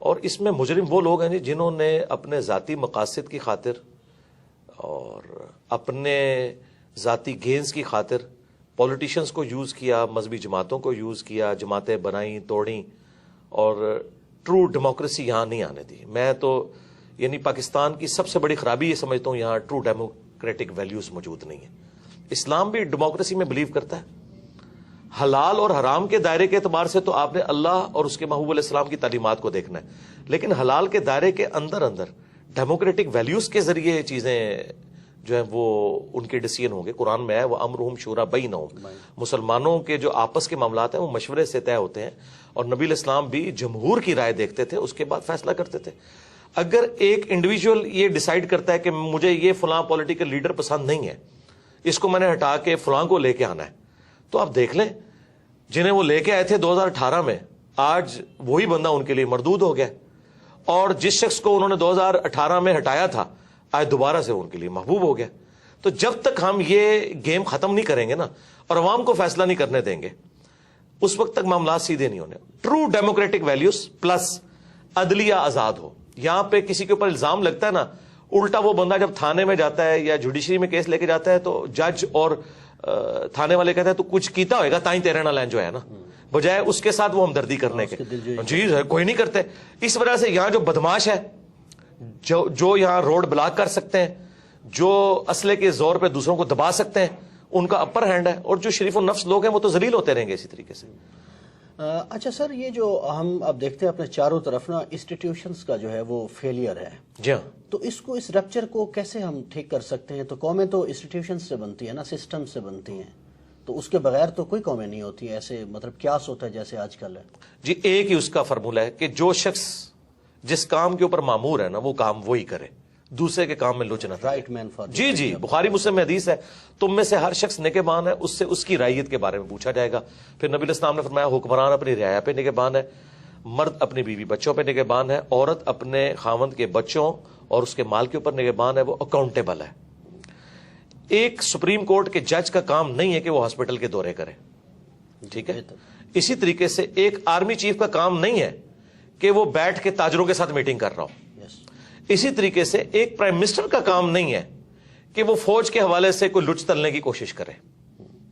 اور اس میں مجرم وہ لوگ ہیں جی جنہوں نے اپنے ذاتی مقاصد کی خاطر اور اپنے ذاتی گینز کی خاطر پولیٹیشنز کو یوز کیا، مذہبی جماعتوں کو یوز کیا، جماعتیں بنائیں توڑیں، اور ٹرو ڈیموکریسی یہاں نہیں آنے دی. میں تو یعنی پاکستان کی سب سے بڑی خرابی یہ سمجھتا ہوں یہاں ٹرو ڈیموکریٹک ویلیوز موجود نہیں ہیں. اسلام بھی ڈیموکریسی میں بلیو کرتا ہے. حلال اور حرام کے دائرے کے اعتبار سے تو آپ نے اللہ اور اس کے محبوب علیہ السلام کی تعلیمات کو دیکھنا ہے، لیکن حلال کے دائرے کے اندر ڈیموکریٹک ویلیوز کے ذریعے یہ چیزیں جو ہیں وہ ان کے ڈیسیژن ہوں گے. قرآن میں ہے وہ امرہم شورا بینہم، مسلمانوں کے جو آپس کے معاملات ہیں وہ مشورے سے طے ہوتے ہیں، اور نبی علیہ السلام بھی جمہور کی رائے دیکھتے تھے، اس کے بعد فیصلہ کرتے تھے. اگر ایک انڈیویجول یہ ڈیسائیڈ کرتا ہے کہ مجھے یہ فلاں پولیٹیکل لیڈر پسند نہیں ہے، اس کو میں نے ہٹا کے فلاں کو لے کے آنا ہے، تو آپ دیکھ لیں جنہیں وہ لے کے آئے تھے 2018 میں، آج وہی بندہ ان کے لیے مردود ہو گیا، اور جس شخص کو انہوں نے 2018 میں ہٹایا تھا آج دوبارہ سے ان کے لیے محبوب ہو گیا. تو جب تک ہم یہ گیم ختم نہیں کریں گے نا اور عوام کو فیصلہ نہیں کرنے دیں گے، اس وقت تک معاملات سیدھے نہیں ہونے. ٹرو ڈیموکریٹک ویلیوز پلس عدلیہ آزاد ہو. یہاں پہ کسی کے اوپر الزام لگتا ہے نا، الٹا وہ بندہ جب تھانے میں جاتا ہے یا جوڈیشری میں کیس لے کے جاتا ہے تو جج اور تھانے والے کہتے ہیں تو کچھ کیتا ہوئے گا تائیں تیرے نہ لین جو ہے نا، بجائے اس کے ساتھ وہ ہمدردی کرنے کے. جی کوئی نہیں کرتے. اس وجہ سے یہاں جو بدماش ہے، جو یہاں روڈ بلاک کر سکتے ہیں، جو اسلحے کے زور پہ دوسروں کو دبا سکتے ہیں، ان کا اپر ہینڈ ہے، اور جو شریف النفس لوگ ہیں وہ تو ذلیل ہوتے رہیں گے اسی طریقے سے. اچھا سر، یہ جو ہم اب دیکھتے ہیں اپنے چاروں طرف نا انسٹیٹیوشنز کا جو ہے وہ فیلئر ہے، جی ہاں، تو اس ریپچر کو کیسے ہم ٹھیک کر سکتے ہیں؟ تو قومیں تو انسٹیٹیوشنز سے بنتی ہیں نا، سسٹم سے بنتی ہیں، تو اس کے بغیر تو کوئی قومیں نہیں ہوتی ہیں. ایسے مطلب کیاس ہوتا ہے جیسے آج کل ہے. جی ایک ہی اس کا فارمولہ ہے کہ جو شخص جس کام کے اوپر مامور ہے نا وہ کام وہی کرے، دوسرے کے کام میں لچ نہ کرے. رائٹ مین فار جی بخاری مسلم میں حدیث ہے، تم میں سے ہر شخص نگہبان ہے، اس سے اس کی رعیت کے بارے میں پوچھا جائے گا. پھر نبی علیہ السلام نے فرمایا حکمران اپنی رعایا پہ نگہبان ہے، مرد اپنی بیوی بچوں پہ نگہبان ہے، عورت اپنے خاوند کے بچوں اور اس کے مال کے اوپر نگہبان ہے، وہ اکاؤنٹیبل ہے. ایک سپریم کورٹ کے جج کا کام نہیں ہے کہ وہ ہاسپٹل کے دورے کرے، ٹھیک ہے. اسی طریقے سے ایک آرمی چیف کا کام نہیں ہے کہ وہ بیٹھ کے تاجروں کے ساتھ میٹنگ کر رہا ہو. اسی طریقے سے ایک پرائم منسٹر کا کام نہیں ہے کہ وہ فوج کے حوالے سے کوئی لچ تلنے کی کوشش کرے،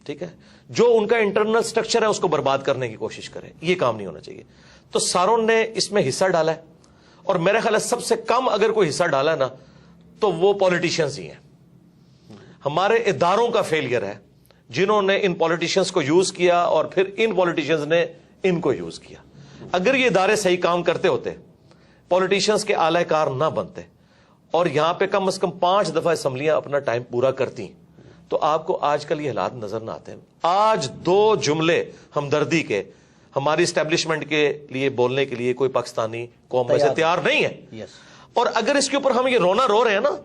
ٹھیک ہے، جو ان کا انٹرنل سٹرکچر ہے اس کو برباد کرنے کی کوشش کرے. یہ کام نہیں ہونا چاہیے. تو ساروں نے اس میں حصہ ڈالا ہے، اور میرے خیال ہے سب سے کم اگر کوئی حصہ ڈالا ہے نا تو وہ پولیٹیشنز ہی ہیں. ہمارے اداروں کا فیلئر ہے جنہوں نے ان پولیٹیشنز کو یوز کیا اور پھر ان پولیٹیشنز نے ان کو یوز کیا. اگر یہ ادارے صحیح کام کرتے ہوتے، پولیٹیشنز کے اعلی کار نہ بنتے، اور یہاں پہ کم از کم 5 دفعہ اسمبلیاں اپنا ٹائم پورا کرتی، تو آپ کو آج کل یہ حالات نظر نہ آتے ہیں. آج 2 جملے ہمدردی کے ہماری اسٹیبلشمنٹ کے لیے بولنے کے لیے کوئی پاکستانی قوم میں سے تیار نہیں ہے. اور اگر اس کے اوپر ہم یہ رونا رو رہے ہیں نا،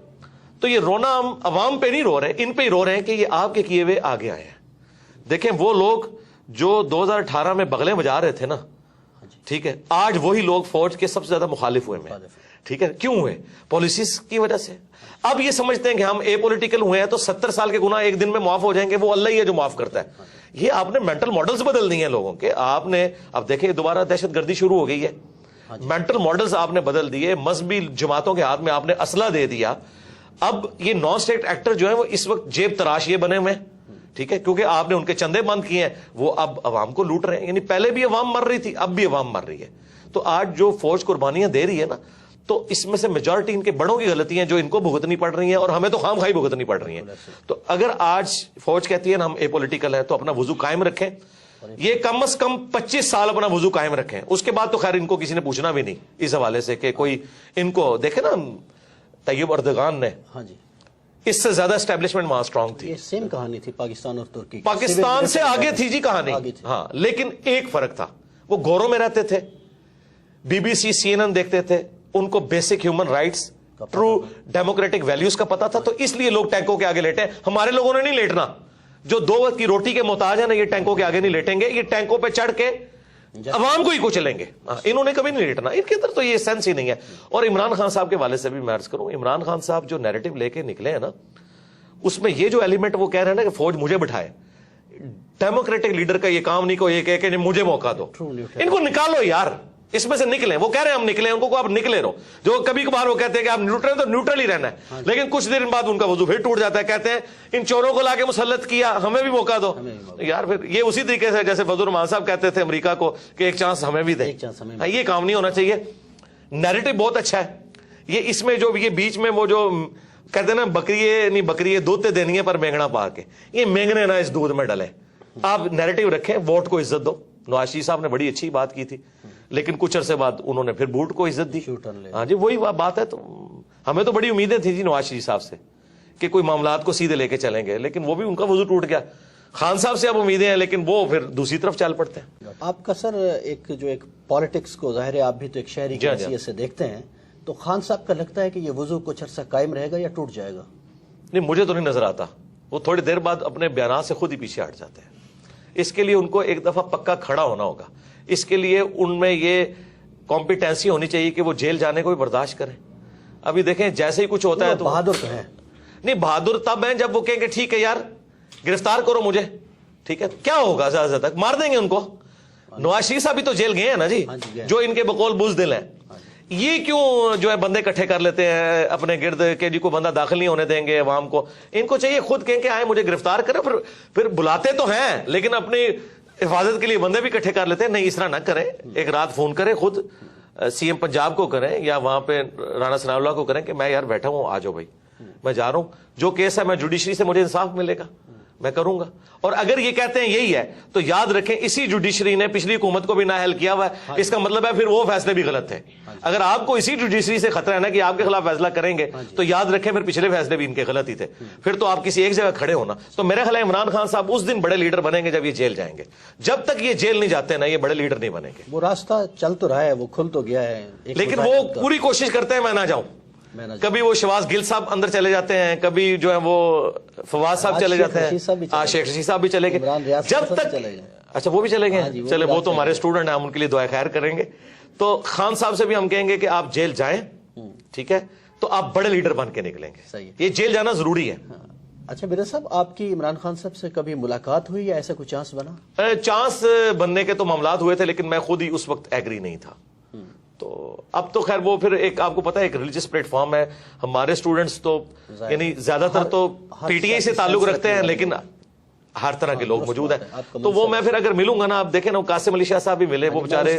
تو یہ رونا ہم عوام پہ نہیں رو رہے، ان پہ ہی رو رہے ہیں کہ یہ آپ کے کیے ہوئے آگے آئے ہیں. دیکھیں وہ لوگ جو 2018 میں بغلیں بجا رہے تھے نا، ٹھیک ہے، آج وہی لوگ فوج کے سب سے زیادہ مخالف ہوئے ہیں. ٹھیک ہے، کیوں ہوئے؟ پالیسیز کی وجہ سے. اب یہ سمجھتے ہیں کہ ہم اے پولیٹیکل ہوئے ہیں تو 70 سال کے گناہ ایک دن میں معاف ہو جائیں گے، وہ اللہ ہی ہے جو معاف کرتا ہے. یہ آپ نے مینٹل ماڈلز بدل دی ہیں لوگوں کے. آپ نے اب دیکھیں دوبارہ دہشت گردی شروع ہو گئی ہے. مینٹل ماڈلز آپ نے بدل دیے، مذہبی جماعتوں کے ہاتھ میں آپ نے اسلحہ دے دیا. اب یہ نان اسٹیٹ ایکٹر جو ہیں وہ اس وقت جیب تراش یہ بنے ہوئے ہیں، ٹھیک ہے، کیونکہ آپ نے ان کے چندے بند کیے ہیں، وہ اب عوام کو لوٹ رہے ہیں. یعنی پہلے بھی عوام مر رہی تھی، اب بھی عوام مر رہی ہے. تو آج جو فوج قربانیاں دے رہی ہے نا، تو اس میں سے میجورٹی ان کے بڑوں کی غلطیاں جو ان کو بھگتنی پڑ رہی ہیں، اور ہمیں تو خام خواہی بھگتنی پڑ رہی ہیں. تو اگر آج فوج کہتی ہے نا ہم اے پولیٹیکل ہے، تو اپنا وضو قائم رکھیں. یہ کم از کم 25 سال اپنا وضو قائم رکھیں. اس کے بعد تو خیر ان کو کسی نے پوچھنا بھی نہیں اس حوالے سے کہ کوئی ان کو دیکھے نا. طیب اردگان نے اس سے زیادہ اسٹیبلشمنٹ وہاں اسٹرانگ تھی. یہ سیم کہانی تھی پاکستان اور ترکی کی. پاکستان سے آگے تھی جی کہانی. ہاں، لیکن ایک فرق تھا، وہ گوروں میں رہتے تھے، بی بی سی CNN دیکھتے تھے، ان کو basic human rights, true democratic values کا پتا تھا. تو اس لیے لوگ ٹینکوں کے آگے لیٹے. ہمارے لوگوں نے نہیں لیٹنا. جو 2 وقت کی روٹی کے محتاج ہیں نا، یہ ٹینکوں کے آگے نہیں لیٹیں گے. یہ ٹینکوں پہ چڑھ کے عوام کو ہی کچلیں گے. انہوں نے کبھی نہیں لیٹنا. ان کے اندر تو یہ سینس ہی نہیں ہے. اور عمران خان صاحب کے والے سے بھی میں عرض کروں، عمران خان صاحب جو نیریٹو لے کے نکلے ہیں نا، اس میں یہ جو ایلیمنٹ وہ کہہ رہے ہیں نا کہ فوج مجھے بٹھائے، ڈیموکریٹک لیڈر کا یہ کام نہیں کو یہ کہے کہ مجھے موقع دو. ان کو نکالو یار. اس میں سے نکلیں. وہ کہہ رہے ہیں ہم نکلیں, ان کو آپ نکلے رہو. جو کبھی کبھار وہ کہتے ہیں کہ آپ نیوٹرل تو نیوٹرل ہی رہنا ہے, لیکن کچھ دیر بعد ان کا وضو پھر ٹوٹ جاتا ہے. کہتے ہیں ان چوروں کو لا کے مسلط کیا, ہمیں بھی موقع دو. یار پھر یہ اسی طریقے سے جیسے فضل الرحمان صاحب کہتے تھے امریکہ کو کہ ایک چانس ہمیں بھی دیں. یہ کام نہیں ہونا چاہیے. نیریٹو بہت اچھا ہے یہ, اس میں جو یہ بیچ میں وہ جو کہتے ہیں نا بکری دودھ دینی ہے پر مینگنا پا کے, یہ مینگنے نہ اس دودھ میں ڈلے. آپ نیریٹو رکھیں, ووٹ کو عزت دو. نواز شریف صاحب نے بڑی اچھی بات کی تھی, لیکن کچھ عرصے بعد انہوں نے پھر بوٹ کو عزت دی. ہاں جی وہی بات ہے. تو ہمیں تو بڑی امیدیں تھیں جی نواز شریف صاحب سے کہ کوئی معاملات کو سیدھے لے کے چلیں گے, لیکن وہ بھی ان کا وضو ٹوٹ گیا. خان صاحب سے اب امیدیں ہیں, لیکن وہ پھر دوسری طرف چل پڑتے ہیں. آپ کا سر ایک پالیٹکس کو ظاہر ہے آپ بھی تو ایک شہری کی حیثیت سے دیکھتے ہیں, تو خان صاحب کا لگتا ہے کہ یہ وضو کچھ عرصہ قائم رہے گا یا ٹوٹ جائے گا؟ نہیں مجھے تو نہیں نظر آتا. وہ تھوڑی دیر بعد اپنے بیانات سے خود ہی پیچھے ہٹ جاتے ہیں. اس کے لیے ان کو ایک دفعہ پکا کھڑا ہونا ہوگا. اس کے لیے ان میں یہ کمپیٹنسی ہونی چاہیے کہ وہ جیل جانے کو بھی برداشت کریں. ابھی دیکھیں جیسے ہی کچھ ہوتا ہے تو بہادر تو ہیں. نہیں بہادر تب ہیں جب وہ کہیں گے ٹھیک ہے یار گرفتار کرو مجھے, ٹھیک ہے کیا ہوگا زیادہ تک مار دیں گے ان کو. نواز شریف صاحب بھی تو جیل گئے ہیں نا جی, جو ان کے بقول بزدل ہیں. یہ کیوں جو ہے بندے اکٹھے کر لیتے ہیں اپنے گرد کہ جی کو بندہ داخل نہیں ہونے دیں گے عوام کو. ان کو چاہیے خود کہیں کہ آئے مجھے گرفتار کریں, پھر بلاتے تو ہیں لیکن اپنی حفاظت کے لیے بندے بھی اکٹھے کر لیتے ہیں. نہیں اس طرح نہ کریں. ایک رات فون کریں خود سی ایم پنجاب کو کریں یا وہاں پہ رانا ثناء اللہ کو کریں کہ میں یار بیٹھا ہوں, آ جاؤ بھائی میں جا رہا ہوں, جو کیس ہے میں جوڈیشری سے مجھے انصاف ملے گا میں کروں گا. اور اگر یہ کہتے ہیں یہی ہے تو یاد رکھیں اسی جوڈیشری نے پچھلی حکومت کو بھی نااہل کیا ہوا ہے. اس کا مطلب ہے پھر وہ فیصلے بھی غلط تھے. اگر آپ کو اسی جوڈیشری سے خطرہ ہے نا کہ آپ کے خلاف فیصلہ کریں گے تو یاد رکھیں پھر پچھلے فیصلے بھی ان کے غلط ہی تھے. پھر تو آپ کسی ایک جگہ کھڑے ہونا. تو میرا خیال ہے عمران خان صاحب اس دن بڑے لیڈر بنیں گے جب یہ جیل جائیں گے. جب تک یہ جیل نہیں جاتے نا یہ بڑے لیڈر نہیں بنیں گے. وہ راستہ چل تو رہا ہے, وہ کھل تو گیا ہے, لیکن وہ پوری کوشش کرتے ہیں میں نہ جاؤں. کبھی وہ شواز گل صاحب اندر چلے جاتے ہیں, کبھی جو ہے وہ فواز صاحب چلے جاتے ہیں, شیخ رشید صاحب بھی چلے گئے. جب تک اچھا وہ بھی چلے گئے, چلے وہ تو ہمارے اسٹوڈنٹ ہیں, ہم ان کے لیے دعا خیر کریں گے. تو خان صاحب سے بھی ہم کہیں گے کہ آپ جیل جائیں, ٹھیک ہے, تو آپ بڑے لیڈر بن کے نکلیں گے. یہ جیل جانا ضروری ہے. اچھا مرزا صاحب آپ کی عمران خان صاحب سے کبھی ملاقات ہوئی یا ایسا کوئی چانس بنا؟ چانس بننے کے تو معاملات ہوئے تھے لیکن میں خود ہی اس وقت ایگری نہیں تھا. تو اب تو خیر وہ پھر ایک آپ کو پتا ہے ایک ریلیجس پلیٹ فارم ہے. ہمارے اسٹوڈنٹس تو یعنی زیادہ تر تو پی ٹی آئی سے تعلق رکھتے ہیں, لیکن ہر طرح کے لوگ موجود ہیں. تو وہ میں پھر اگر ملوں گا نا, آپ دیکھیں نا قاسم علی شاہ صاحب بھی ملے, وہ بیچارے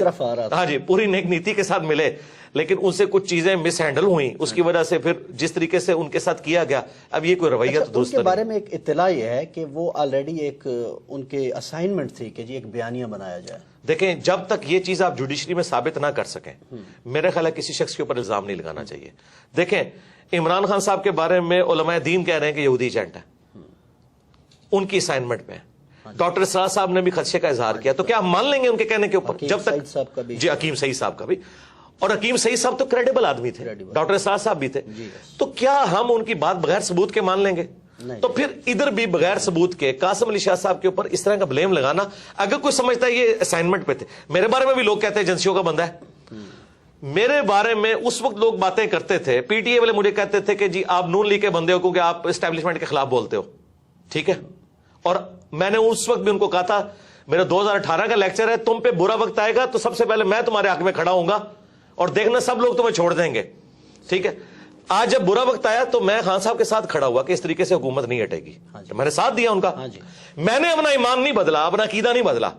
ہاں جی پوری نیک نیتی کے ساتھ ملے, لیکن ان سے کچھ چیزیں مس ہینڈل ہوئیں, اس کی وجہ سے پھر جس طریقے سے ان کے ساتھ کیا گیا اب یہ کوئی رویہ تو درست نہیں. ان کے بارے میں ایک اطلاع یہ ہے کہ وہ آلریڈی ایک ان کے اسائنمنٹ تھی کہ جی ایک بیانیہ بنایا جائے. دیکھیں جب تک یہ چیز آپ جوڈیشری میں ثابت نہ کر سکیں میرا خیال ہے کسی شخص کے اوپر الزام نہیں لگانا چاہیے. دیکھیں عمران خان صاحب کے بارے میں علماء دین کہہ رہے ہیں کہ یہودی ایجنٹ ہے, ان کی اسائنمنٹ میں ڈاکٹر اسرار صاحب نے بھی خدشے کا اظہار کیا. تو کیا ہم مان لیں گے ان کے کہنے کے اوپر؟ جب تک جی حکیم سعید صاحب کا بھی, اور حکیم سعید صاحب تو کریڈیبل آدمی تھے, ڈاکٹر اسرار صاحب بھی تھے, تو کیا ہم ان کی بات بغیر ثبوت کے مان لیں گے؟ تو پھر ادھر بھی بغیر ثبوت کے قاسم علی شاہ صاحب کے اوپر اس طرح کا بلیم لگانا, اگر کوئی سمجھتا ہے یہ اسائنمنٹ پہ تھے. میرے بارے میں بھی لوگ کہتے ہیں ایجنسیوں کا بندہ ہے. میرے بارے میں اس وقت لوگ باتیں کرتے تھے, پی ٹی اے والے مجھے کہتے تھے کہ جی آپ نون لیگ کے بندے ہو کیونکہ آپ اسٹیبلشمنٹ کے خلاف بولتے ہو, ٹھیک ہے. اور میں نے اس وقت بھی ان کو کہا تھا میرا 2018 کا لیکچر ہے, تم پہ برا وقت آئے گا تو سب سے پہلے میں تمہارے حق میں کھڑا ہوں گا اور دیکھنا سب لوگ تمہیں چھوڑ دیں گے, ٹھیک ہے. آج جب برا وقت آیا تو میں خان صاحب کے ساتھ کھڑا ہوا کہ اس طریقے سے حکومت نہیں ہٹے گی. میں نے ساتھ دیا ان کا. میں نے اپنا ایمان نہیں بدلا, اپنا عقیدہ نہیں بدلا.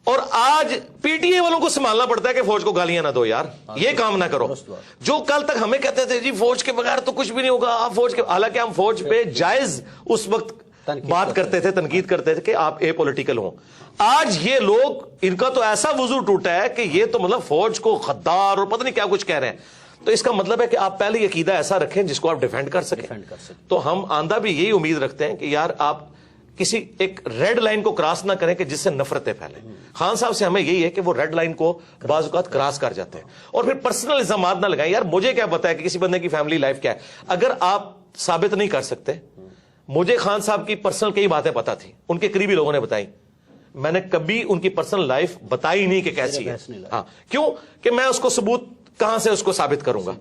اور آج پی ٹی اے والوں کو سنبھالنا پڑتا ہے کہ فوج کو گالیاں نہ دو یار, یہ کام نہ کرو. جو کل تک ہمیں کہتے تھے جی فوج کے بغیر تو کچھ بھی نہیں ہوگا, آپ فوج کے, حالانکہ ہم فوج پہ جائز اس وقت بات کرتے تھے, تنقید کرتے تھے کہ آپ اے پولیٹیکل ہوں. آج یہ لوگ ان کا تو ایسا وضو ٹوٹا ہے کہ یہ تو مطلب فوج کو غدار اور پتہ نہیں کیا کچھ کہہ رہے ہیں. تو اس کا مطلب ہے کہ آپ پہلے یہ عقیدہ ایسا رکھیں جس کو آپ ڈیفینڈ کر سکیں. تو ہم آندہ بھی یہی امید رکھتے ہیں کہ یار آپ کسی ایک ریڈ لائن کو کراس نہ کریں کہ جس سے نفرتیں پھیلیں. خان صاحب سے ہمیں یہی ہے کہ وہ ریڈ لائن کو بعض اوقات کراس کر جاتے ہیں اور پھر پرسنل الزامات نہ لگائیں. یار مجھے کیا پتا ہے کہ کسی بندے کی فیملی لائف کیا ہے, اگر آپ ثابت نہیں کر سکتے. مجھے خان صاحب کی پرسنل کئی باتیں پتا تھی, ان کے قریبی لوگوں نے بتائی, میں نے کبھی ان کی پرسنل لائف بتائی نہیں کہ کیسی ہے. ہاں کیوں کہ میں اس کو ثبوت کہاں سے اس کو ثابت کروں گا.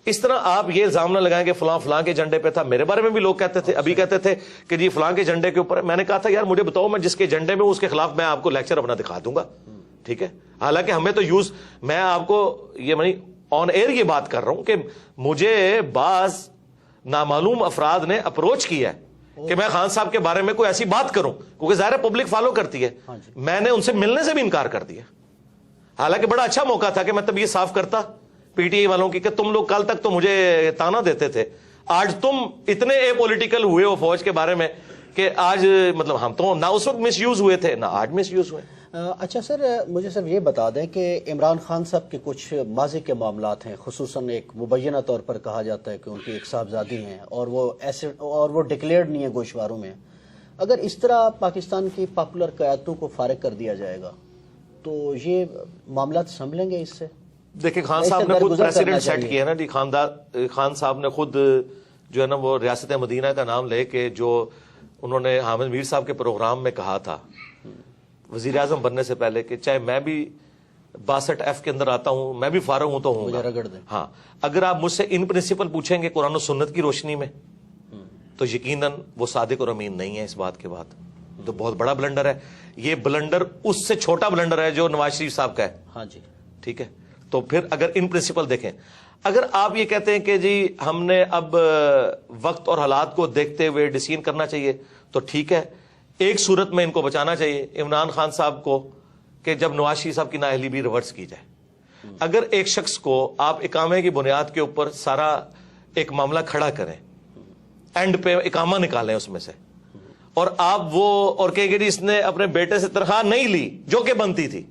اس طرح آپ یہ الزام نہ لگائیں کہ فلاں فلاں کے جھنڈے پہ تھا. میرے بارے میں بھی لوگ کہتے تھے, ابھی کہتے تھے کہ جی فلاں کے جھنڈے کے اوپر. میں نے کہا تھا یار مجھے بتاؤ, میں جس کے جھنڈے میں اس کے خلاف میں آپ کو لیکچر اپنا دکھا دوں گا, ٹھیک ہے. حالانکہ ہمیں تو یوز, میں آپ کو یہ آن ایئر یہ بات کر رہا ہوں کہ مجھے بعض نامعلوم افراد نے اپروچ کیا ہے کہ میں خان صاحب کے بارے میں کوئی ایسی بات کروں, کیونکہ ظاہر پبلک فالو کرتی ہے. میں نے ان سے ملنے سے بھی انکار کر دیا, حالانکہ بڑا اچھا موقع تھا کہ میں تب یہ صاف کرتا پی ٹی آئی والوں کی کہ تم لوگ کل تک تو مجھے تانا دیتے تھے, آج تم اتنے اے پولیٹیکل ہوئے ہو فوج کے بارے میں کہ آج مطلب ہم تو نہ اس وقت مس یوز ہوئے تھے نہ آج مس یوز ہوئے. اچھا سر, مجھے صرف یہ بتا دیں کہ عمران خان صاحب کے کچھ ماضی کے معاملات ہیں, خصوصاً ایک مبینہ طور پر کہا جاتا ہے کہ ان کی ایک صاحبزادی ہیں اور وہ ڈکلیئرڈ نہیں ہے گوشواروں میں. اگر اس طرح پاکستان کی پاپولر قیادتوں کو فارغ کر دیا جائے گا تو یہ معاملات سنبھلیں گے اس سے؟ دیکھیں خان صاحب نے خود پریسیڈنٹ سیٹ کیا نا جی, خان صاحب نے خود جو ہے نا وہ ریاست مدینہ کا نام لے کے جو انہوں نے حامد میر صاحب کے پروگرام میں کہا تھا وزیر اعظم بننے سے پہلے کہ چاہے میں بھی 62F کے اندر آتا ہوں, میں بھی فارغ ہوں تو ہوں گا. ہاں, اگر آپ مجھ سے ان پرنسپل پوچھیں گے قرآن و سنت کی روشنی میں تو یقیناً وہ صادق اور امین نہیں ہے. اس بات کے بعد تو بہت بڑا بلنڈر ہے. یہ بلنڈر اس سے چھوٹا بلنڈر ہے جو نواز شریف صاحب کا ہے. ہاں جی, ٹھیک ہے. تو پھر اگر ان پرنسپل دیکھیں, اگر آپ یہ کہتے ہیں کہ جی ہم نے اب وقت اور حالات کو دیکھتے ہوئے ڈیسیژن کرنا چاہیے تو ٹھیک ہے, ایک صورت میں ان کو بچانا چاہیے عمران خان صاحب کو کہ جب نواز شریف صاحب کی نااہلی بھی ریورس کی جائے. اگر ایک شخص کو آپ اقامے کی بنیاد کے اوپر سارا ایک معاملہ کھڑا کریں, اینڈ پہ اقامہ نکالیں اس میں سے, اور آپ وہ اور کہیں کہ جی اس نے اپنے بیٹے سے تنخواہ نہیں لی جو کہ بنتی تھی,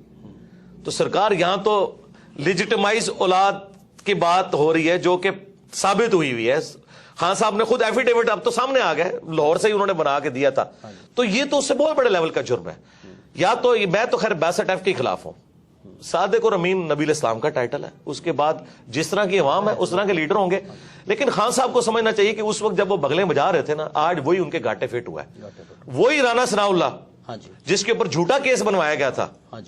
تو سرکار یہاں تو لیجیٹمائز اولاد کی بات ہو رہی ہے جو کہ ثابت ہوئی ہے. خان صاحب نے خود ایفیڈیوٹ اب تو سامنے آ گئے, لاہور سے ہی انہوں نے بنا کے دیا تھا. تو یہ تو اس سے بہت بڑے لیول کا جرم ہے. یا تو میں تو خیر 62F کے خلاف ہوں. صادق اور امین نبی الاسلام کا ٹائٹل ہے, اس کے بعد جس طرح کی عوام ہے اس طرح کے لیڈر ہوں گے. لیکن خان صاحب کو سمجھنا چاہیے کہ اس وقت جب وہ بغلیں بجا رہے تھے نا, آج وہی ان کے گاٹے فٹ ہوا ہے. وہی رانا ثناء اللہ جس کے اوپر جھوٹا کیس بنوایا گیا تھا,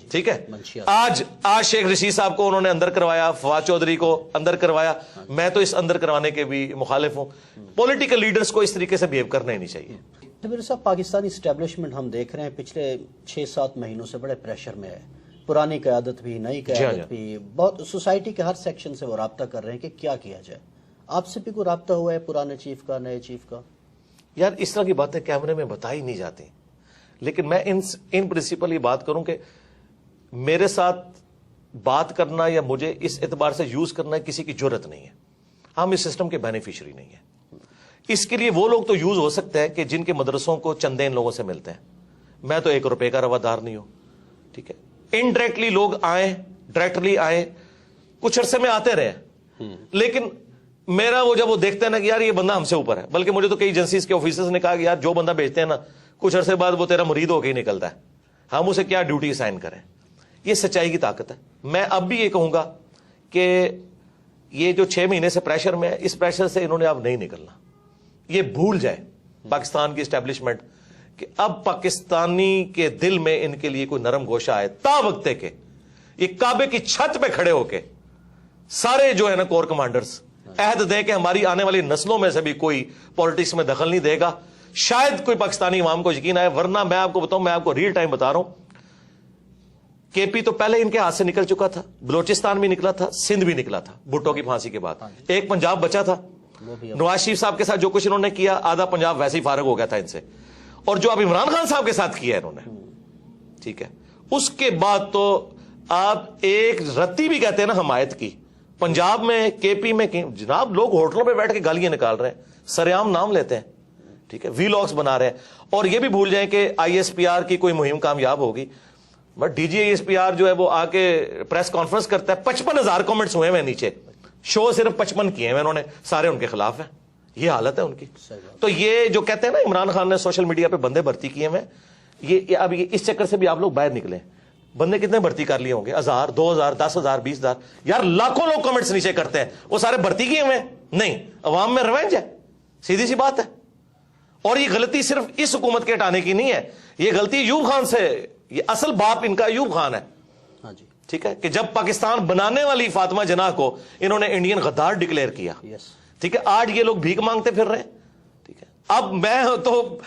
ٹھیک ہے, آج شیخ رشید صاحب کو انہوں نے اندر کروایا, فواد چودھری کو اندر کروایا. میں تو اس اندر کروانے کے بھی مخالف ہوں. پولیٹیکل لیڈرز کو اس طریقے سے بیہیو کرنا ہی نہیں چاہیے. میرے صاحب, پاکستانی اسٹیبلشمنٹ ہم دیکھ رہے ہیں پچھلے 6-7 مہینوں سے بڑے پریشر میں ہے. پرانی قیادت بھی, نئی قیادت بھی, بہت سوسائٹی کے ہر سیکشن سے وہ رابطہ کر رہے ہیں کہ کیا کیا جائے. آپ سے بھی کوئی رابطہ ہوا ہے پرانے چیف کا, نئے چیف کا؟ یار اس طرح کی باتیں کیمرے میں بتائی نہیں جاتی, لیکن میں ان پرنسپل یہ بات کروں کہ میرے ساتھ بات کرنا یا مجھے اس اعتبار سے یوز کرنا کسی کی جرت نہیں ہے. ہم اس سسٹم کے بینیفیشری نہیں ہیں. اس کے لیے وہ لوگ تو یوز ہو سکتے ہیں کہ جن کے مدرسوں کو چندے ان لوگوں سے ملتے ہیں. میں تو 1 روپے کا روادار نہیں ہوں, ٹھیک ہے. انڈائریکٹلی لوگ آئیں, ڈائریکٹلی آئیں, کچھ عرصے میں آتے رہے, لیکن میرا وہ جب وہ دیکھتے ہیں نا کہ یار یہ بندہ ہم سے اوپر ہے, بلکہ مجھے تو کئی ایجنسیز کے آفیسرز نے کہا کہ یار جو بندہ بیچتے ہیں نا کچھ عرصے بعد وہ تیرا مرید ہو کے ہی نکلتا ہے, ہم اسے کیا ڈیوٹی اسائن کریں. یہ سچائی کی طاقت ہے. میں اب بھی یہ کہوں گا کہ یہ جو 6 مہینے سے پریشر میں ہے, اس پریشر سے انہوں نے اب نہیں نکلنا. یہ بھول جائے پاکستان کی اسٹیبلشمنٹ کہ اب پاکستانی کے دل میں ان کے لیے کوئی نرم گوشہ آئے. تا وقت کہ یہ کعبے کی چھت پہ کھڑے ہو کے سارے جو ہے نا کور کمانڈرز عہد دیں کہ ہماری آنے والی نسلوں میں سے بھی کوئی پالیٹکس میں دخل نہیں دے گا, شاید کوئی پاکستانی عوام کو یقین آئے. ورنہ میں آپ کو بتاؤں, میں آپ کو ریل ٹائم بتا رہا ہوں, کے پی تو پہلے ان کے ہاتھ سے نکل چکا تھا, بلوچستان بھی نکلا تھا, سندھ بھی نکلا تھا بھٹو کی پھانسی کے بعد. ایک پنجاب بچا تھا. نواز شریف صاحب کے ساتھ جو کچھ انہوں نے کیا, آدھا پنجاب ویسے ہی فارغ ہو گیا تھا ان سے. اور جو اب عمران خان صاحب کے ساتھ کیا انہوں نے, ٹھیک ہے, اس کے بعد تو آپ ایک رتی بھی کہتے ہیں نا حمایت کی. پنجاب میں, کے پی میں جناب لوگ ہوٹلوں پہ بیٹھ کے گالیاں نکال رہے ہیں, سریعام نام لیتے ہیں, ٹھیک ہے, وی لاگس بنا رہے ہیں. اور یہ بھی بھول جائیں کہ ISPR کی کوئی مہم کامیاب ہوگی, بٹ DG ISPR جو ہے وہ آ کے پریس کانفرنس کرتا ہے, 55,000 کامنٹس ہوئے ہیں نیچے, شو صرف 55 کیے ہیں انہوں نے, سارے ان کے خلاف ہیں. یہ حالت ہے ان کی. تو یہ جو کہتے ہیں نا عمران خان نے سوشل میڈیا پہ بندے بھرتی کیے ہیں, یہ اب اس چکر سے بھی آپ لوگ باہر نکلیں. بندے کتنے بھرتی کر لیے ہوں گے, 1000, 2000, 10,000, 20,000, یار لاکھوں لوگ کمنٹس نیچے کرتے ہیں, وہ سارے بھرتی کیے ہوئے نہیں. عوام میں ریونج ہے, سیدھی سی بات ہے. اور یہ غلطی صرف اس حکومت کے ہٹانے کی نہیں ہے, یہ غلطی ایوب خان سے, یہ اصل باپ ان کا ایوب خان ہے. ٹھیک ہے, کہ جب پاکستان بنانے والی فاطمہ جناح کو انہوں نے انڈین غدار ڈکلیئر کیا, ٹھیک ہے, آج یہ لوگ بھیک مانگتے پھر رہے ہیں. ٹھیک ہے, اب میں تو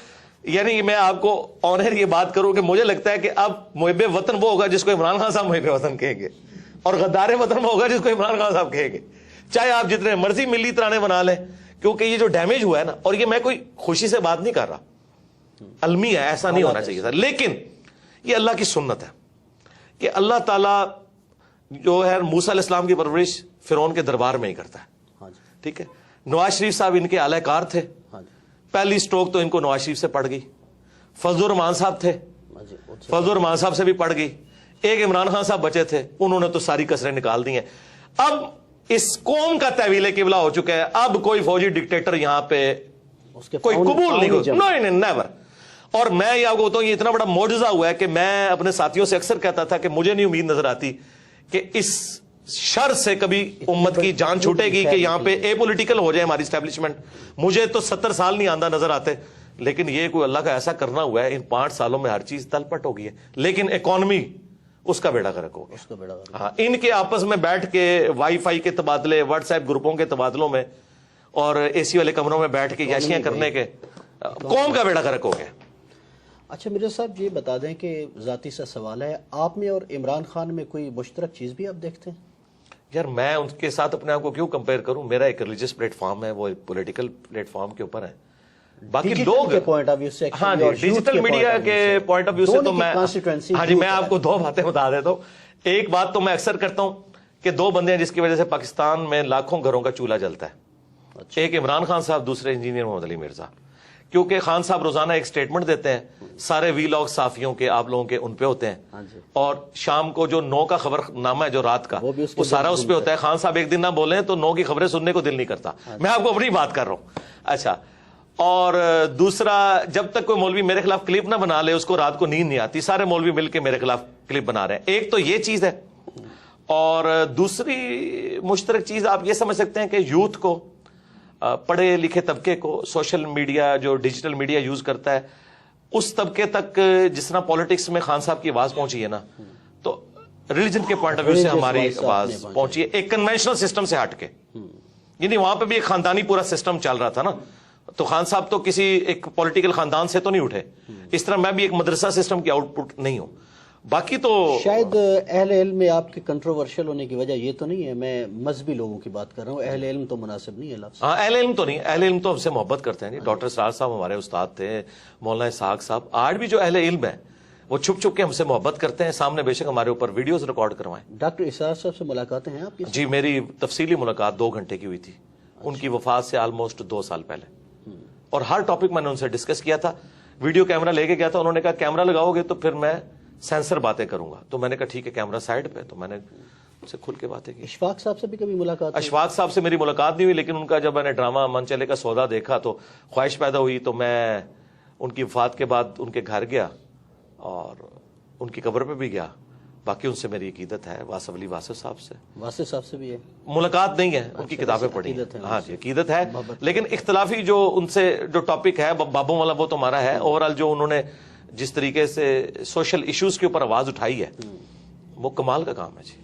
یعنی میں آپ کو آنر یہ بات کروں کہ مجھے لگتا ہے کہ اب محب وطن وہ ہوگا جس کو عمران خان صاحب محب وطن کہیں گے، اور غدار وطن وہ ہوگا جس کو عمران خان صاحب کہیں گے، چاہے آپ جتنے مرضی ملی ترانے بنا لیں، کیونکہ یہ جو ڈیمیج ہوا ہے نا، اور یہ میں کوئی خوشی سے بات نہیں کر رہا، المی ہے، ایسا نہیں ہونا چاہیے تھا، لیکن یہ اللہ کی سنت ہے کہ اللہ تعالیٰ جو ہے موسیٰ علیہ السلام کی پرورش فرعون کے دربار میں ہی کرتا ہے، ٹھیک ہے۔ نواز شریف صاحب ان کے اعلی کار تھے، پہلی سٹروک تو ان کو نواز شریف سے پڑ گئی، فضل الرحمان صاحب تھے، فضل الرحمان صاحب سے بھی پڑ گئی، ایک عمران خان صاحب بچے تھے، انہوں نے تو ساری کسریں نکال دی ہیں۔ اب اس قوم کا تحویل قبلہ ہو چکا ہے، اب کوئی فوجی ڈکٹیٹر یہاں پہ کوئی قبول نہیں ہوگا، نہیں نیور۔ اور میں یہ آپ کو بتاؤں، یہ اتنا بڑا معجزہ ہوا ہے کہ میں اپنے ساتھیوں سے اکثر کہتا تھا کہ مجھے نہیں امید نظر آتی کہ اس شر سے کبھی امت کی جان چھوٹے گی کہ یہاں پہ اے پولیٹیکل ہو جائے ہماری اسٹیبلشمنٹ۔ مجھے تو 70 سال نہیں آندہ نظر آتے، لیکن یہ کوئی اللہ کا ایسا کرنا ہوا ہے، ان 5 سالوں میں ہر چیز تل پٹ ہو گئی ہے، لیکن اکانومی اس کا بیڑا غرق ہو گیا۔ ہاں، ان کے آپس میں بیٹھ کے وائی فائی کے تبادلے، واٹس ایپ گروپوں کے تبادلوں میں، اور اے سی والے کمروں میں بیٹھ کے یاشیاں کرنے کے، قوم کا بیڑا غرق ہو گیا۔ اچھا مرزا صاحب، یہ بتا دیں کہ ذاتی سا سوال ہے، آپ میں اور عمران خان میں کوئی مشترک چیز بھی آپ دیکھتے ہیں؟ یار میں ان کے ساتھ اپنے آپ کو کیوں کمپیئر کروں؟ میرا ایک ریلیجس پلیٹ فارم ہے، وہ ایک پولیٹیکل پلیٹ فارم کے اوپر ہے، باقی لوگ ہاں جی ڈیجیٹل میڈیا کے پوائنٹ آف ویو سے تو میں ہاں جی میں آپ کو 2 باتیں بتا دیتا ہوں۔ ایک بات تو میں اکثر کرتا ہوں کہ 2 بندے ہیں جس کی وجہ سے پاکستان میں لاکھوں گھروں کا چولہا جلتا ہے، ایک عمران خان صاحب، دوسرے انجینئر محمد علی مرزا۔ کیونکہ خان صاحب روزانہ ایک سٹیٹمنٹ دیتے ہیں، سارے وی لاگ صحافیوں کے، آپ لوگوں کے ان پہ ہوتے ہیں، اور شام کو جو 9 کا خبر نامہ ہے جو رات کا، وہ سارا اس پہ ہوتا ہے۔ خان صاحب ایک دن نہ بولیں تو 9 کی خبریں سننے کو دل نہیں کرتا۔ میں آپ کو اپنی بات کر رہا ہوں۔ اچھا، اور دوسرا، جب تک کوئی مولوی میرے خلاف کلپ نہ بنا لے اس کو رات کو نیند نہیں آتی، سارے مولوی مل کے میرے خلاف کلپ بنا رہے ہیں۔ ایک تو یہ چیز ہے، اور دوسری مشترک چیز آپ یہ سمجھ سکتے ہیں کہ یوتھ کو، پڑھے لکھے طبقے کو، سوشل میڈیا جو ڈیجیٹل میڈیا یوز کرتا ہے، اس طبقے تک جس طرح پالیٹکس میں خان صاحب کی آواز پہنچی ہے نا، تو ریلیجن کے پوائنٹ آف ویو سے ہماری آواز پہنچی ہے ایک کنونشنل سسٹم سے ہٹ کے۔ یعنی وہاں پہ بھی ایک خاندانی پورا سسٹم چل رہا تھا نا، تو خان صاحب تو کسی ایک پولیٹیکل خاندان سے تو نہیں اٹھے، اس طرح میں بھی ایک مدرسہ سسٹم کی آؤٹ پٹ نہیں ہوں۔ باقی تو شاید اہل علم میں آپ کے کنٹروورشل ہونے کی وجہ یہ تو نہیں ہے، میں مذہبی لوگوں کی بات کر رہا ہوں، اہل علم تو مناسب نہیں ہے لفظ۔ ہاں، اہل علم تو نہیں، اہل علم تو ہم سے محبت کرتے ہیں۔ ڈاکٹر سراج صاحب ہمارے استاد تھے، مولانا اسحاق صاحب، آج بھی جو اہل علم ہے وہ چھپ چھپ کے ہم سے محبت کرتے ہیں، سامنے بے شک ہمارے اوپر ویڈیوز ریکارڈ کروائیں۔ ڈاکٹر اسحاق صاحب سے ملاقاتیں ہیں آپ کی؟ جی، میری تفصیلی ملاقات 2 گھنٹے کی ہوئی تھی، ان کی وفات سے آلموسٹ 2 سال پہلے، اور ہر ٹاپک میں نے ان سے ڈسکس کیا تھا۔ ویڈیو کیمرہ لے کے گیا تھا، انہوں نے کہا کیمرہ لگاؤ گے تو پھر میں سینسر باتیں کروں گا، تو میں نے کہا ٹھیک ہے کیمرہ سائڈ پہ، تو میں نے ان سے کھل کے باتیں کی۔ اشفاق صاحب سے بھی کبھی ملاقات؟ اشفاق صاحب سے میری ملاقات نہیں ہوئی، لیکن ان کا جب میں نے ڈرامہ من چلے کا سودا دیکھا تو خواہش پیدا ہوئی، تو میں ان کی وفات کے بعد ان کے گھر گیا اور ان کی قبر پہ بھی گیا۔ باقی ان سے میری عقیدت ہے، واصف علی واصف صاحب سے۔ واصف صاحب سے بھی ہے ملاقات نہیں ہے، ان کی کتابیں پڑھی ہیں۔ ہاں جی، عقیدت ہے، لیکن اختلافی جو ان سے جو ٹاپک ہے بابوں والا وہ تو ہمارا ہے۔ اوورآل جو انہوں نے جس طریقے سے سوشل ایشوز کے اوپر آواز اٹھائی ہے وہ کمال کا کام ہے جی۔